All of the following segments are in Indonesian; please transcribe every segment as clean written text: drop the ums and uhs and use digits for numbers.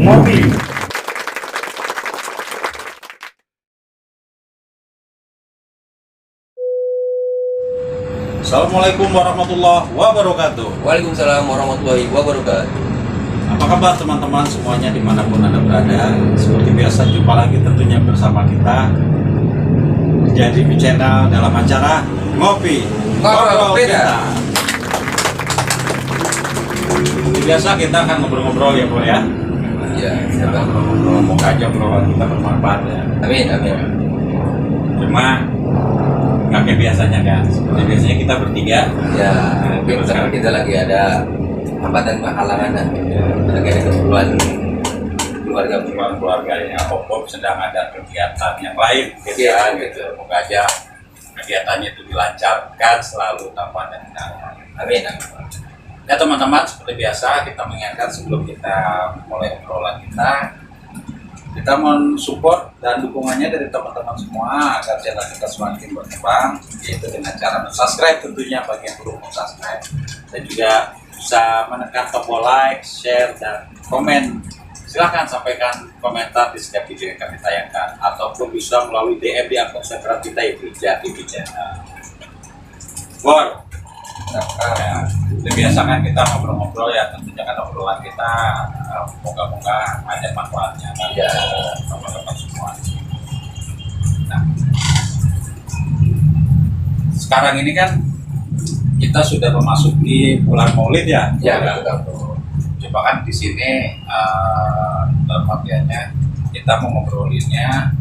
Ngopi. Assalamualaikum warahmatullahi wabarakatuh. Waalaikumsalam warahmatullahi wabarakatuh. Apa kabar teman-teman semuanya dimanapun Anda berada? Seperti biasa jumpa lagi tentunya bersama kita jadi di channel dalam acara Ngopi Ngobrol Beda. Seperti biasa kita akan ngobrol-ngobrol ya bro ya. Iya, Kita ngobrol-ngobrol, moga aja obrolan kita bermanfaat ya. amin, amin. Cuma nggak kayak biasanya kan. Seperti biasanya kita bertiga. Ya, mungkin sekarang kita lagi ada hambatan halangan dan lagi ada keperluan keluarga ya, Om sedang ada kegiatan yang lain gitu Iya, ya, gitu. Moga aja kegiatannya itu dilancarkan selalu tanpa ada kendala. Amin, amin. Ya teman-teman, seperti biasa kita mengingatkan sebelum kita mulai obrolan kita mensupport dan dukungannya dari teman-teman semua agar channel kita semakin berkembang, yaitu dengan cara subscribe tentunya bagi yang belum subscribe, dan juga bisa menekan tombol like, share, dan komen. Silahkan sampaikan komentar di setiap video yang kami tayangkan, ataupun bisa melalui DM di akun Instagram kita yaitu Jati Channel. Bor, ya, biasa kan kita ngobrol-ngobrol ya, tentunya kan obrolan kita moga-moga ada manfaatnya kan Ya. teman-teman semua. Nah, sekarang ini kan kita sudah memasuki bulan Maulid ya. Ya, Ya. betul. Coba kan di sini dalam artiannya kita mau ngobrolinnya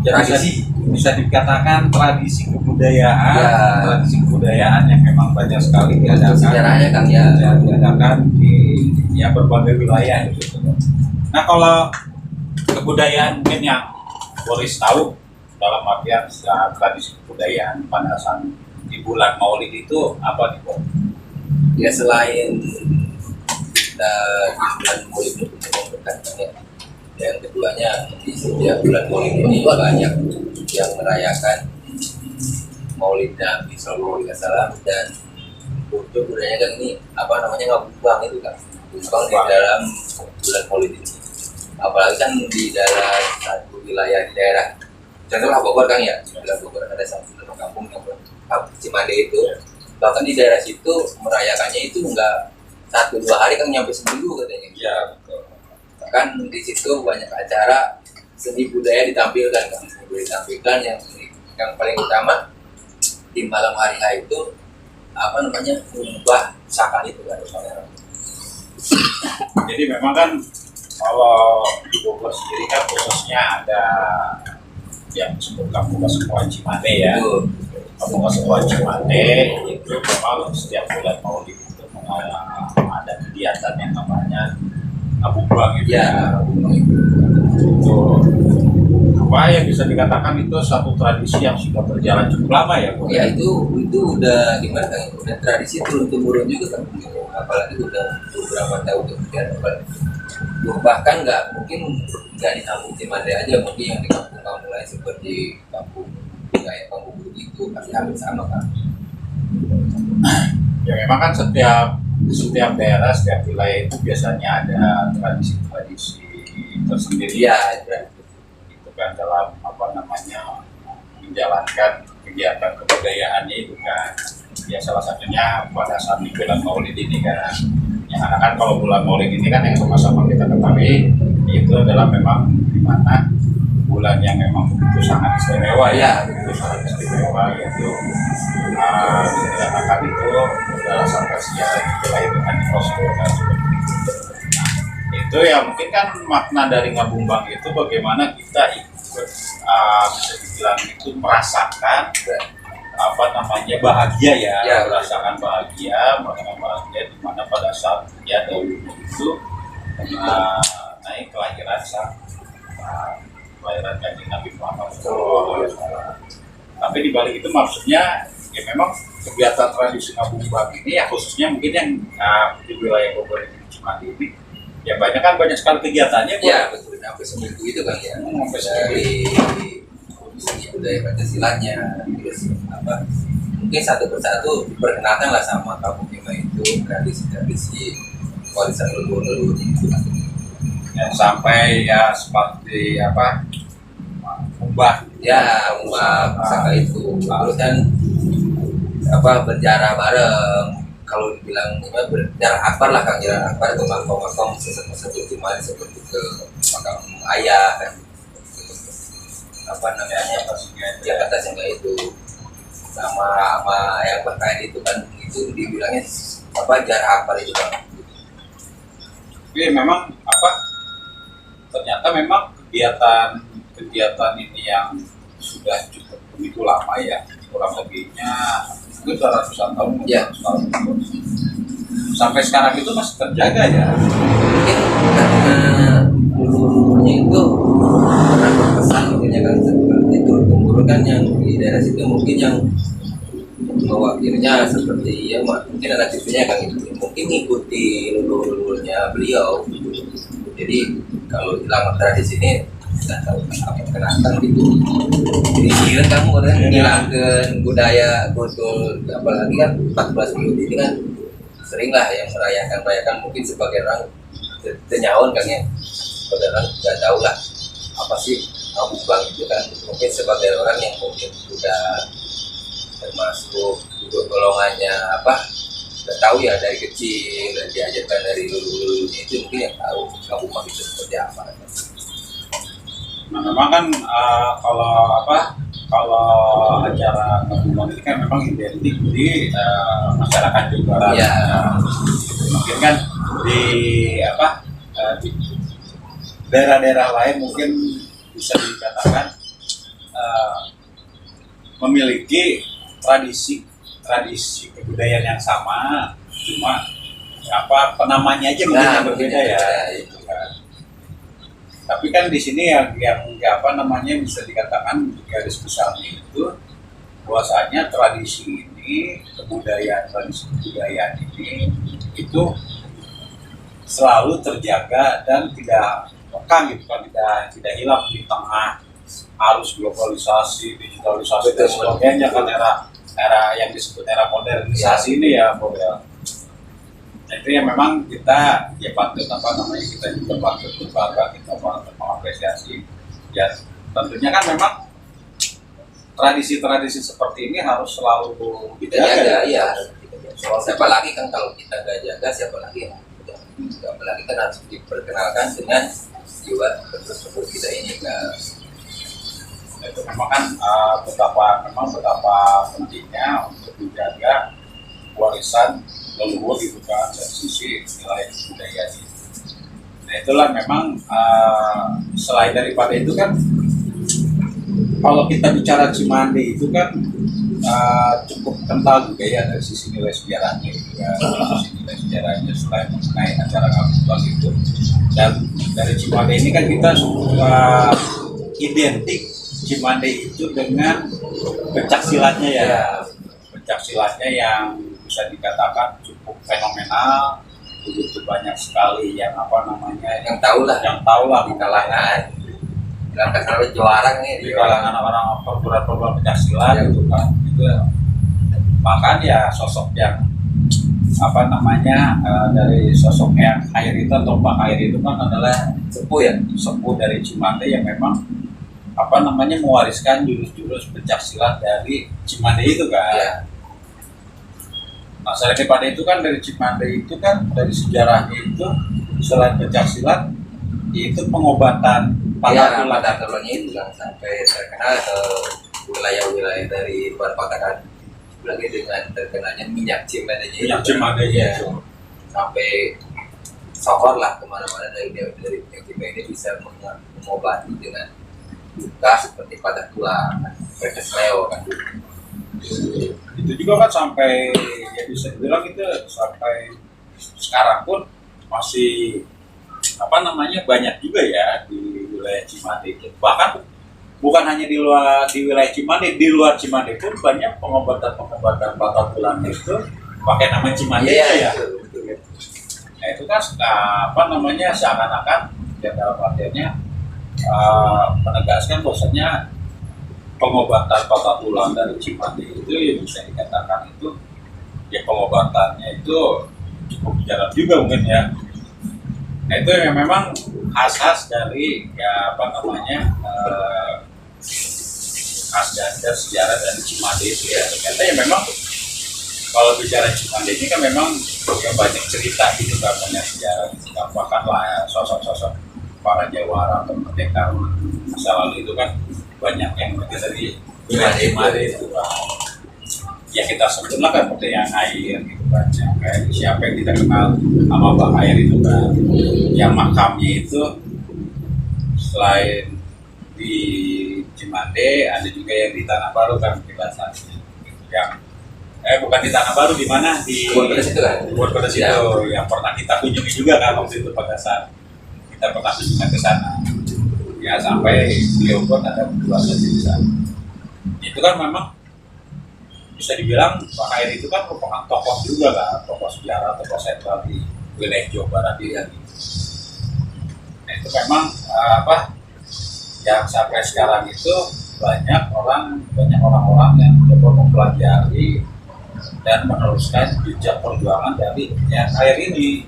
Tradisi. bisa dikatakan tradisi kebudayaan, Ya. tradisi kebudayaan yang memang banyak sekali diadakan, Sejarahnya kan ya. diadakan di ya berbagai wilayah gitu. Nah kalau kebudayaan mungkin yang Boris tahu dalam artian tradisi kebudayaan pada saat di bulan Maulid itu apa nih Boris? Ya selain kita di bulan Maulid itu berkaitan ya. Yang keduanya di setiap bulan Maulid ini banyak yang merayakan Maulid Nabi Sallallahu Alaihi Wasallam, dan untuk budaya kan ini apa namanya ngabubuang itu kan, ngabubuang di dalam bulan Maulid ini. Apalagi kan di dalam satu wilayah di daerah, contohnya Bogor kan ya, di daerah Bogor ada satu kampung yang Cimande itu, bahkan di daerah situ merayakannya itu enggak 1-2 hari kan nyampe seminggu katanya. Ya betul. Kan di situ banyak acara seni budaya ditampilkan kan, seni budaya ditampilkan yang paling utama di malam hari H itu apa namanya mengubah sakan itu kan. Jadi memang kan kalau di Bogor sendiri kan khususnya ada yang disebut Kampung Sekolah Cimande ya. Itu Kampung Sekolah Cimande itu memang setiap bulan Maulid itu ada kegiatan yang namanya ngabubuang itu. ya Itu apa yang bisa dikatakan itu satu tradisi yang sudah berjalan cukup lama ya Bu? ya itu udah gimana kan, udah tradisi turun temurun juga kan, apalagi udah beberapa tahun kemudian, bahkan nggak mungkin nggak di kampung Cimande aja, mungkin yang di kampung-kampung lain seperti kampung wilayah kampung Buru itu pasti hampir sama kan. Ya memang kan setiap daerah, setiap wilayah itu biasanya ada tradisi-tradisi tersendiri Iya, itu kan dalam apa namanya menjalankan kegiatan kebudayaannya itu kan. Ya salah satunya pada saat di bulan Maulid ini kan. Ya karena kan kalau bulan Maulid ini kan yang sama-sama kita ketahui itu adalah memang di mana bulan yang memang begitu sangat istimewa ya, begitu sangat istimewa yaitu dikatakan itu adalah sampai sejarah istilah itu kan Rasul dan seperti itu. Nah, itu ya mungkin kan makna dari ngabubuang itu bagaimana kita ikut bisa dibilang itu merasakan apa namanya bahagia Ya, merasakan bahagia di mana pada saat ya dahulu itu naik kelahiran kelahiran Kanjeng Nabi Muhammad SAW. Tapi di balik itu maksudnya ya memang kegiatan tradisi ngabubuang ini ya khususnya mungkin yang di wilayah Bogor ini Cimande ini ya banyak sekali kegiatannya. ya betul, sampai seminggu itu kan ya, Sampai dari seni budaya Pancasilanya, terus apa mungkin satu persatu diperkenalkan lah sama kampung Bima itu tradisi-tradisi warisan leluhur itu. Ya, sampai ya seperti apa ubah Ya, umat misalkan itu. Terus kan apa berjarak bareng. Kalau dibilang berjarak akbar lah, Kang, jarak akbar itu makom-makom seperti cuma seperti ke makam ayah kan, apa namanya, ya atasnya kayak itu sama yang berkait itu kan, itu dibilangnya apa jarak akbar itu kan. tapi memang apa ternyata memang kegiatan ini yang sudah cukup begitu lama ya, kurang lebihnya itu ratusan tahun Ya. sampai sekarang itu masih terjaga ya. Mungkin karena dulunya itu pernah berpesan mungkin ya kan, seperti turun-temurun kan yang di daerah situ mungkin yang mewakilnya seperti ya mungkin anak cucunya kan itu mungkin ngikuti leluhurnya beliau. Jadi kalau hilang tradisi ini nggak tahu kenapa gitu. Jadi gila kamu orang ngilangkan budaya betul, apalagi kan 14 Minggu ini kan sering lah yang merayakan mungkin sebagai orang tenyawan kan ya, sebagai orang nggak tahu lah apa sih kamu bang itu kan, mungkin sebagai orang yang mungkin sudah termasuk untuk golongannya apa nggak tahu ya dari kecil dan diajarkan dari dulu itu mungkin yang tahu kamu bang itu seperti apa. Nah memang kan kalau acara gabungan ini kan memang identik di masyarakat juga. Ya. Mungkin kan di di daerah-daerah lain mungkin bisa dikatakan memiliki tradisi kebudayaan yang sama, cuma penamanya aja mungkin yang berbeda ya. Itu kan. Tapi kan di sini yang bisa dikatakan garis besarnya itu bahwasanya tradisi ini, tradisi kebudayaan ini itu selalu terjaga dan tidak lekang gitu kan, tidak hilang di tengah arus globalisasi, digitalisasi dan sebagainya kan, era yang disebut era modernisasi ini ya, Bro ya. Nah, itu yang memang kita patut kita juga patut berbangga, kita patut mengapresiasi. Ya tentunya kan memang tradisi-tradisi seperti ini harus selalu Kita jaga ya. Siapa lagi kan kalau kita nggak jaga, siapa lagi yang apalagi kan harus diperkenalkan dengan jiwa tersebut kita ini kan. Itu memang kan betapa pentingnya untuk menjaga warisan leluhur gitu kan dari sisi nilai budaya ini. Nah itulah memang selain daripada itu kan kalau kita bicara Cimande itu kan cukup kental juga ya dari sisi nilai sejarahnya gitu kan. Dari sisi nilai sejarahnya selain mengenai acara gabungan itu, dan dari Cimande ini kan kita identik Cimande itu dengan pencaksilatnya ya. Pencaksilatnya yang bisa dikatakan cukup fenomenal, begitu banyak sekali yang yang tahu lah di kalangan juara nih di kalangan orang perguruan pencaksilat gitu kan. Itu bahkan ya sosok yang dari sosok yang Khair itu atau Pak Khair itu kan adalah sepuh dari Cimande yang memang mewariskan jurus-jurus pencaksilat dari Cimande itu kan. Ya. Nah, selain daripada itu kan dari Cimande itu kan dari sejarahnya itu selain pencaksilat itu pengobatan patah tulangnya itu kan sampai terkenal ke wilayah-wilayah dari luar Pakaran, lagi dengan terkenalnya minyak Cimande ya. Sampai sohor lah kemana-mana dari minyak Cimande ini bisa mengobati dengan luka seperti patah tulang, kretes leo kan. Itu juga kan sampai ya bisa dibilang itu sampai sekarang pun masih banyak juga ya di wilayah Cimande. Bahkan bukan hanya di wilayah Cimande, di luar Cimande pun banyak pengobatan patah tulang itu pakai nama Cimande ya. Nah itu kan seakan-akan ya dalam artinya menegaskan bahwasanya pengobatan patah tulang dari Cimande itu ya bisa dikatakan itu ya pengobatannya itu cukup jarak juga mungkin ya. Nah itu yang memang khas-khas dari ya apa namanya khas dari sejarah dari Cimande itu ya. Ternyata ya memang kalau bicara Cimande ini kan memang ya banyak cerita gitu kan, banyak sejarah gitu kan. Bahkan lah ya, sosok-sosok para jawara atau pendekar masa lalu itu kan banyak yang dari wilayah Cimande itu kan. Ya kita sebutlah kan seperti yang air gitu kan, yang kayak siapa yang tidak kenal sama Mbak Air itu kan, yang makamnya itu selain di Cimande ada juga yang di Tanah Baru kan kilasannya, yang bukan di Tanah Baru, di mana di Kebun Pedas itu kan? Kebun Pedas itu yang pernah kita kunjungi juga kan waktu itu pada saat kita pernah kunjungan ke sana ya, sampai beliau pun ada penjelasan di sana. Itu kan memang bisa dibilang Pak Air itu kan merupakan tokoh juga kan, tokoh sejarah, tokoh sentral di wilayah Jawa Barat ini. Nah itu memang yang sampai sekarang itu banyak orang-orang yang coba mempelajari dan meneruskan jejak perjuangan dari yang Air ini.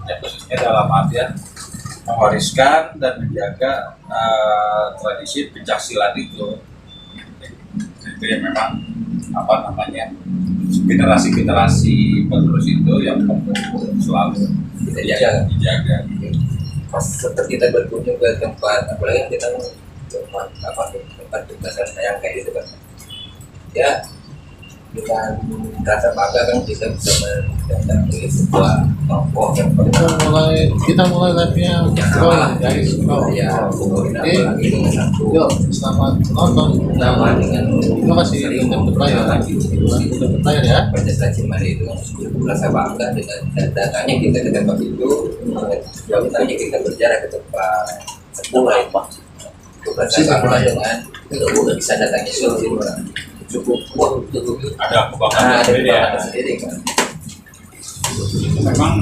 Ya, khususnya dalam artian mewariskan dan menjaga tradisi pencaksilat itu. Itu yang memang apa namanya generasi penerus itu yang selalu kita dijaga. Pas seperti kita berkunjung ke tempat, apalagi kita tempat tugasan yang kayak gitu kan ya, dengan rasa bangga kan kita bisa mendatangi sebuah tokoh yang kita mulai live-nya sekarang guys. ya apalagi dengan satu Yuk, selamat nonton. nama dengan Terima kasih untuk berlayar ya. Pancasila Cimande itu merasa bangga dengan datangnya kita ke tempat itu, datangnya kita berjarak ke tempat mulai itu merasa bangga dengan bisa datangnya cukup Ada kebanggaan ada sendiri ya. kebanggaan sendiri kan. Memang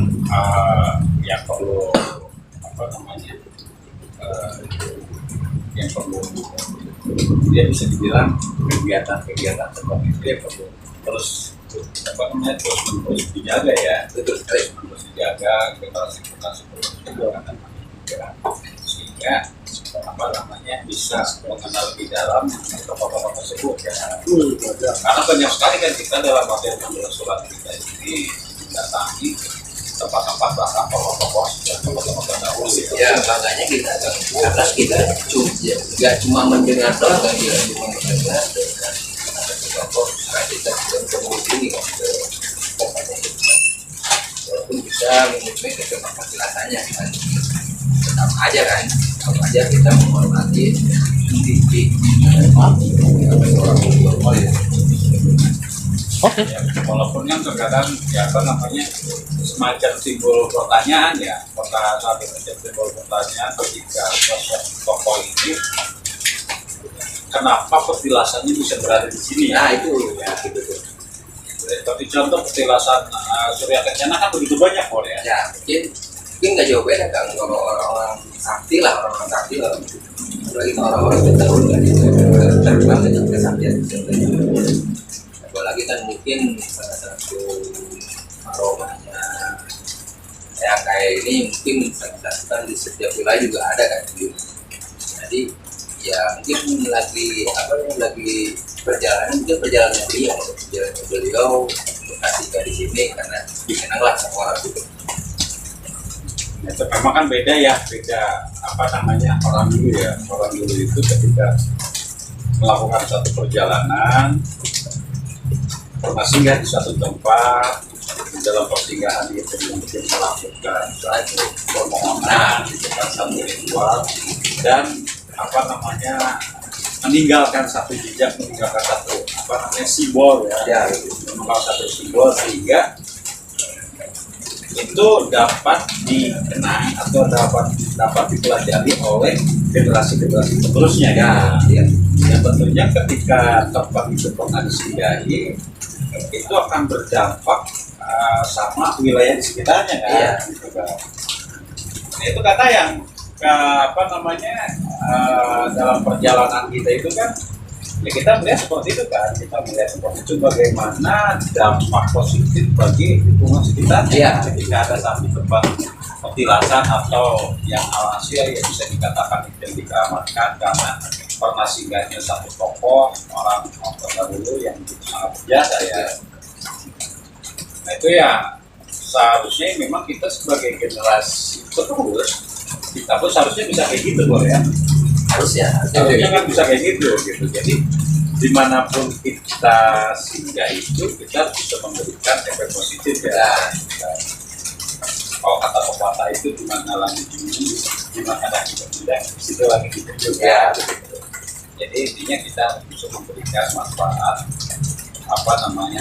yang perlu apa namanya yang perlu dia bisa dibilang kegiatan seperti itu ya perlu terus apa namanya terus dijaga ya, terus dijaga generasi terus dijaga sehingga apa namanya bisa mengenal lebih dalam tokoh-tokoh tersebut ya. Karena banyak sekali kan kita dalam materi surat kita ini mendatangi tempat-tempat bahkan tokoh-tokoh dan tokoh-tokoh terdahulu Ya makanya kita atas kita nggak cuma mendengar doang kan, kita cuma mendengar dengan tokoh kita kemudian kan ke tempatnya itu, walaupun bisa mengikuti ke tempat jelasannya kan tetap aja kita menghormati titik orang tua ya. Oke. ya, walaupun kan terkadang ya apa namanya semacam simbol pertanyaan ya, pada saat itu simbol pertanyaan ketika sosok tokoh ini kenapa petilasannya bisa berada di sini ya. Nah itu ya gitu tuh. Seperti contoh petilasan Surya Kencana kan begitu banyak Bor ya. Ya mungkin nggak jauh beda kan kalau orang-orang sakti lah, apalagi orang-orang terdahulu kan itu terkenal dengan kesaktian. Apalagi kan mungkin salah satu aromanya ya kayak ini mungkin kan di setiap wilayah juga ada kan. Jadi ya mungkin lagi perjalanan beliau ketika di sini karena dikenanglah sama orang itu. Itu memang kan beda apa namanya orang dulu itu ketika melakukan satu perjalanan pernah singgah di suatu tempat, dalam persinggahan itu mungkin melakukan suatu permohonan di tempat satu ritual dan apa namanya meninggalkan satu jejak, meninggalkan satu apa namanya simbol ya, meninggalkan satu simbol sehingga itu dapat dikenang atau dapat dipelajari oleh generasi penerusnya ya. Ya tentunya ketika tempat itu pernah disinggahi itu akan berdampak sama wilayah di sekitarnya kan. Iya. Gitu kan. Nah, itu kata yang apa namanya dalam perjalanan kita itu kan ya kita melihat seperti itu kan, kita melihat seperti itu bagaimana dampak positif bagi lingkungan sekitarnya. Iya. Ketika ada satu tempat petilasan atau yang alhasil ya bisa dikatakan itu yang dikeramatkan karena pernah singgahnya satu tokoh orang terdahulu yang sangat berjasa ya. Nah itu ya seharusnya memang kita sebagai generasi penerus kita pun seharusnya bisa kayak gitu boleh ya. Harusnya Kan bisa kayak gitu. Jadi dimanapun kita singgah itu kita bisa memberikan efek positif ya. Kalau kata pepatah itu di mana langit tinggi, di mana langit rendah, di situ langit itu juga. Jadi intinya kita bisa memberikan manfaat,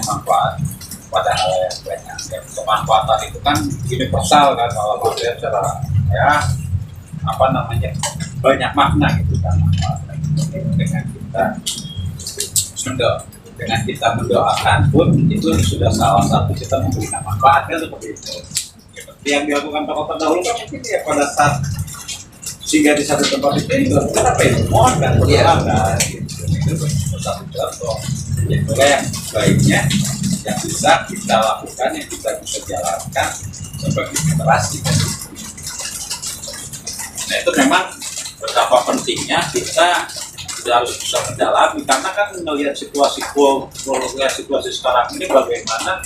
manfaat pada hal yang banyak. Ya, kemanfaatan itu kan universal kan kalau kita secara banyak makna gitu kan manfaat. Dengan kita mendoakan pun itu sudah salah satu kita memberikan manfaat kan seperti itu. Yang dilakukan tokoh terdahulu kan mungkin ya pada saat sehingga di satu tempat itu dilakukan apa itu mohon kan itu satu contoh itulah yang baiknya yang bisa kita lakukan yang kita bisa jalankan sebagai generasi. Nah itu memang betapa pentingnya kita harus bisa mendalami karena kan melihat situasi sekarang ini bagaimana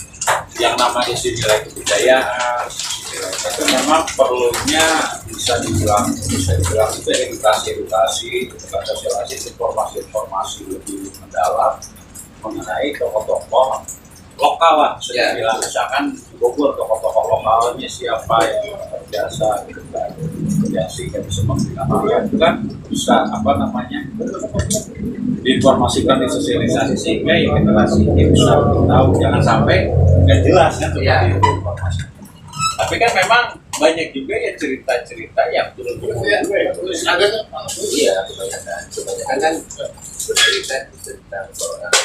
yang namanya nilai kebudayaan itu memang perlunya bisa dibilang itu edukasi informasi lebih mendalam mengenai tokoh-tokoh lokal lah, bilang misalkan di Bogor tokoh-tokoh lokalnya siapa yang berjasa gitu kan, sehingga bisa memberikan itu kan bisa diinformasikan disosialisasi sehingga ya generasi ini bisa tahu, jangan sampai nggak jelas kan seperti itu informasi. Tapi kan memang banyak juga ya cerita-cerita yang turun-turun kebanyakan kan bercerita seorang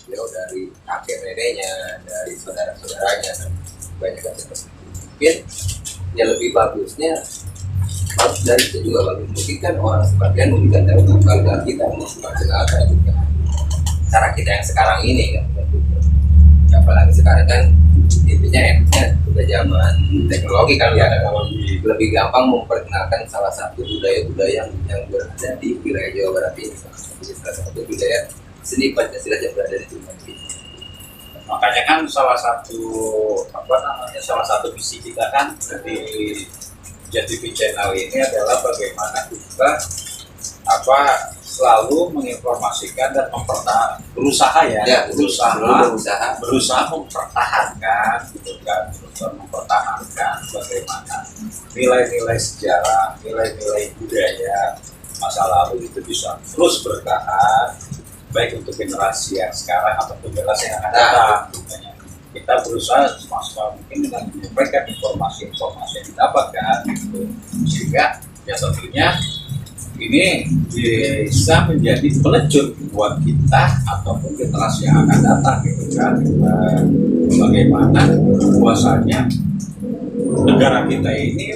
beliau dari kakek neneknya, dari saudara-saudaranya, banyak kan seperti itu. Mungkin ya lebih bagusnya harus dari itu juga bagus. Mungkin kan orang sebagian mungkin tahu keluarga kita macam juga cara kita yang sekarang ini kan. Apalagi sekarang kan intinya udah zaman teknologi kan ya, lebih gampang memperkenalkan salah satu budaya-budaya yang berada di wilayah Jawa Barat ini. Salah satu budaya seni Pancasila yang berada di Jawa Barat. Makanya kan salah satu visi kita kan di JTV Channel ini adalah bagaimana kita selalu menginformasikan dan berusaha mempertahankan gitu kan, mempertahankan bagaimana nilai-nilai sejarah, nilai-nilai budaya masa lalu itu bisa terus bertahan baik untuk generasi yang sekarang ataupun generasi yang akan datang. Kita berusaha semaksimal mungkin dengan menyampaikan informasi-informasi yang didapatkan gitu. Sehingga ya tentunya ini bisa menjadi pelecut buat kita ataupun generasi yang akan datang gitu kan. Bagaimana bahwasanya negara kita ini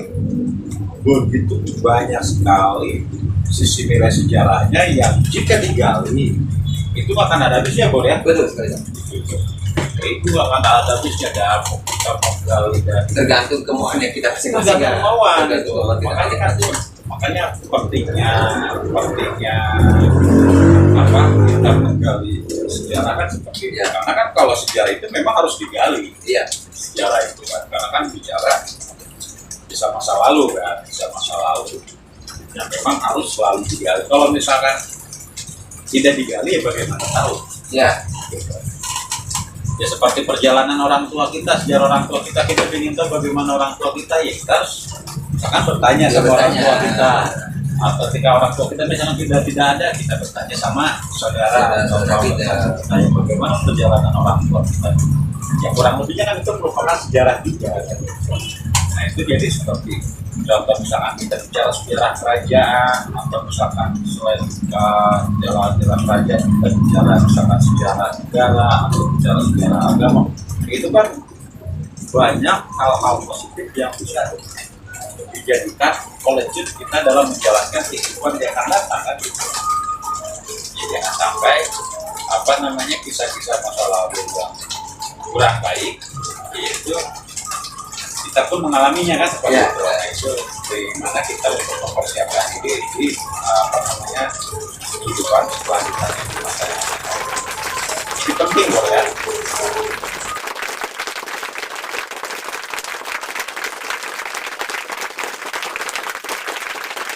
begitu banyak sekali sisi nilai sejarahnya yang jika digali itu akan ada habisnya ya. Betul sekali. Itu akan ada habisnya dan kita menggali dan tergantung kemauan yang kita masing-masing. Makanya pentingnya kita menggali sejarah kan seperti itu. Karena kan kalau sejarah itu memang harus digali. Iya. Sejarah itu kan karena kan bicara bisa masa lalu yang memang harus selalu digali. Kalau misalkan tidak digali ya bagaimana tahu? Ya. Ya seperti perjalanan orang tua kita, sejarah orang tua kita ingin tahu bagaimana orang tua kita ya kita harus akan bertanya sama orang tua kita. Atau ketika orang tua kita misalnya tidak ada, kita bertanya sama saudara atau kita bertanya bagaimana perjalanan orang tua kita. Ya kurang lebihnya kan itu merupakan sejarah juga. Nah itu jadi seperti contoh misalkan kita bicara sejarah kerajaan atau misalkan selain jalan-jalan kerajaan kita bicara misalkan sejarah negara atau bicara sejarah agama, itu kan banyak hal-hal positif yang bisa dijadikan pelecut kita dalam menjalankan kehidupan yang akan datang kan gitu. Ya, jangan sampai kisah-kisah masa lalu yang kurang baik itu kita pun mengalaminya kan seperti Ya. itu. Nah, itu di mana kita untuk mempersiapkan diri di apa namanya kehidupan selanjutnya di masa yang akan datang. Ini penting loh ya.